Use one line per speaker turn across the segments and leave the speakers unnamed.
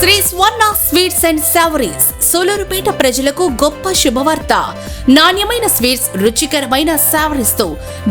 Shri Swarna sweets and సావరీస్ Sullurpeta ప్రజలకు గొప్ప శుభవార్త. నాణ్యమైన స్వీట్స్, రుచికరమైన సావరీస్ తో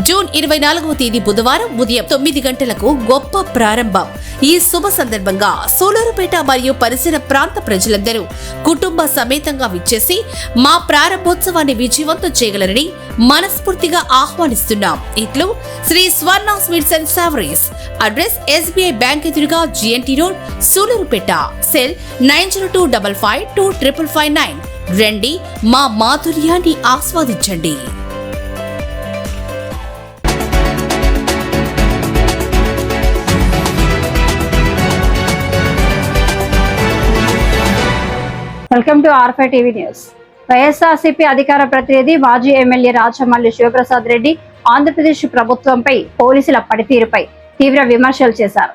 జూన్ 24వ తేదీ బుధవారం ఉదయం 9 గంటలకు గొప్ప ప్రారంభం. ఈ శుభ సందర్భంగా సూలూరుపేట మరియు పరిసర ప్రాంత ప్రజలందరూ కుటుంబ సమేతంగా విచ్చేసి మా ప్రారంభోత్సవాన్ని విజయవంతం చేయగలరని మనస్ఫూర్తిగా ఆహ్వానిస్తున్నాం. ఇట్లు Shri Swarna sweets and savouries. Address SBI bank ఎదురుగా GNT రోడ్, సూలూరుపేట. సెల్ 9025525559. రండి, మా మాధుర్యాన్ని ఆస్వాదించండి.
Welcome to R5 TV news. YSRCP అధికార ప్రతినిధి మాజీ ఎమ్మెల్యే రాచమల్లి శివప్రసాద్ రెడ్డి ఆంధ్రప్రదేశ్ ప్రభుత్వంపై పోలీసుల పనితీరుపై తీవ్ర విమర్శలు చేశారు.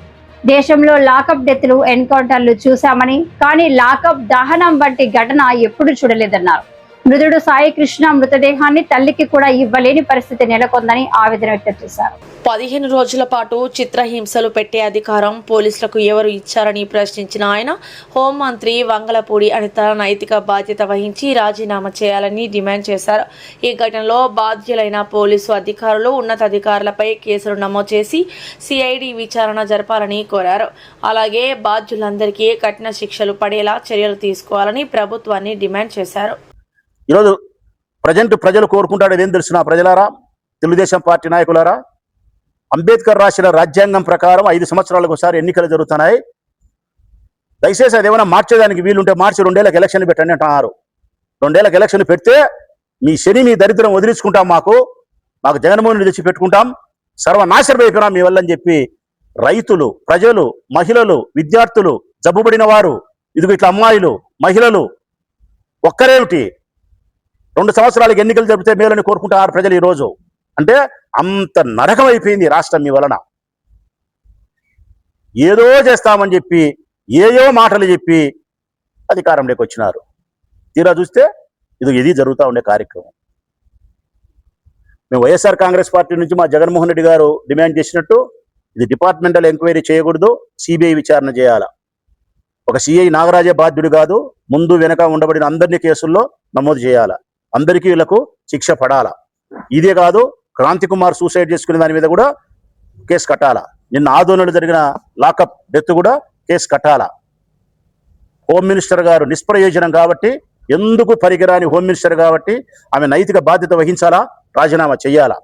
దేశంలో లాకప్ డెత్లు, ఎన్కౌంటర్లు చూశామని, కానీ లాకప్ దహనం వంటి ఘటన ఎప్పుడు చూడలేదన్నారు. మృతుడు సాయి కృష్ణ మృతదేహాన్ని తల్లికి కూడా ఇవ్వలేని పరిస్థితి నెలకొందని ఆవేదన వ్యక్తం చేశారు.
15 రోజుల పాటు చిత్రహింసలు పెట్టే అధికారం పోలీసులకు ఎవరు ఇచ్చారని ప్రశ్నించిన ఆయన, హోంమంత్రి వంగలపూడి అనిత నైతిక బాధ్యత వహించి రాజీనామా చేయాలని డిమాండ్ చేశారు. ఈ ఘటనలో బాధ్యులైన పోలీసు అధికారులు, ఉన్నతాధికారులపై కేసులు నమోదు చేసి CID విచారణ జరపాలని కోరారు. అలాగే బాధ్యులందరికీ కఠిన శిక్షలు పడేలా చర్యలు తీసుకోవాలని ప్రభుత్వాన్ని డిమాండ్ చేశారు.
ఈరోజు ప్రజలు కోరుకుంటాడు ఏం తెలుసు ప్రజలారా, తెలుగుదేశం పార్టీ నాయకులారా, అంబేద్కర్ రాసిన రాజ్యాంగం ప్రకారం 5 సంవత్సరాలకు ఒకసారి ఎన్నికలు జరుగుతున్నాయి. దయచేసి అది ఏమైనా మార్చేదానికి వీలుంటే మార్చి 2 ఏళ్ళకి ఎలక్షన్లు పెట్టండి అంటున్నారు. 2 ఏళ్ళకి ఎలక్షన్లు పెడితే మీ శని, మీ దరిద్రం వదిలించుకుంటాం, మాకు జగన్మోహన్ రెడ్డి తెచ్చి పెట్టుకుంటాం, సర్వనాశనం అయిపోయినాం మీ వల్ల అని చెప్పి రైతులు, ప్రజలు, మహిళలు, విద్యార్థులు, జబ్బుబడిన వారు, ఇదిగో ఇట్లా అమ్మాయిలు, మహిళలు ఒక్కరేమిటి 2 సంవత్సరాలకు ఎన్నికలు జరిపితే మేలని కోరుకుంటారు ప్రజలు. ఈరోజు అంటే అంత నరకం అయిపోయింది రాష్ట్రం మీ వలన. ఏదో చేస్తామని చెప్పి ఏయో మాటలు చెప్పి అధికారంలోకి వచ్చినారు. తీరా చూస్తే ఇది జరుగుతూ ఉండే కార్యక్రమం. మేము వైఎస్ఆర్ కాంగ్రెస్ పార్టీ నుంచి మా జగన్మోహన్ రెడ్డి గారు డిమాండ్ చేసినట్టు ఇది డిపార్ట్మెంటల్ ఎంక్వైరీ చేయకూడదు, CBI విచారణ చేయాలా. ఒక CI నాగరాజే బాధ్యుడు కాదు, ముందు వెనక ఉండబడిన అందరినీ కేసుల్లో నమోదు చేయాలా, అందరికీ వీళ్ళకు శిక్ష పడాలా. ఇదే కాదు, క్రాంతి కుమార్ సూసైడ్ చేసుకునే దాని మీద కూడా కేసు కట్టాలా. నిన్న ఆదోళనలో జరిగిన లాకప్ డెత్ కూడా కేసు కట్టాలా. హోమ్ మినిస్టర్ గారు నిష్ప్రయోజనం కాబట్టి, ఎందుకు పరిగిరాని హోమ్ మినిస్టర్ కాబట్టి ఆమె నైతిక బాధ్యత వహించాలా, రాజీనామా చెయ్యాలా.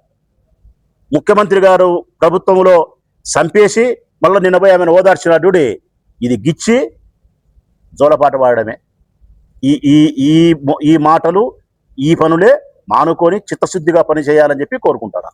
ముఖ్యమంత్రి గారు ప్రభుత్వంలో చంపేసి మళ్ళీ నిన్న పోయి ఆమెను ఓదార్చినాడు. ఇది గిచ్చి జోలపాట వాడడమే. ఈ మాటలు, ఈ పనులే మానుకొని చిత్తశుద్ధిగా పని చేయాలని చెప్పి కోరుకుంటారు.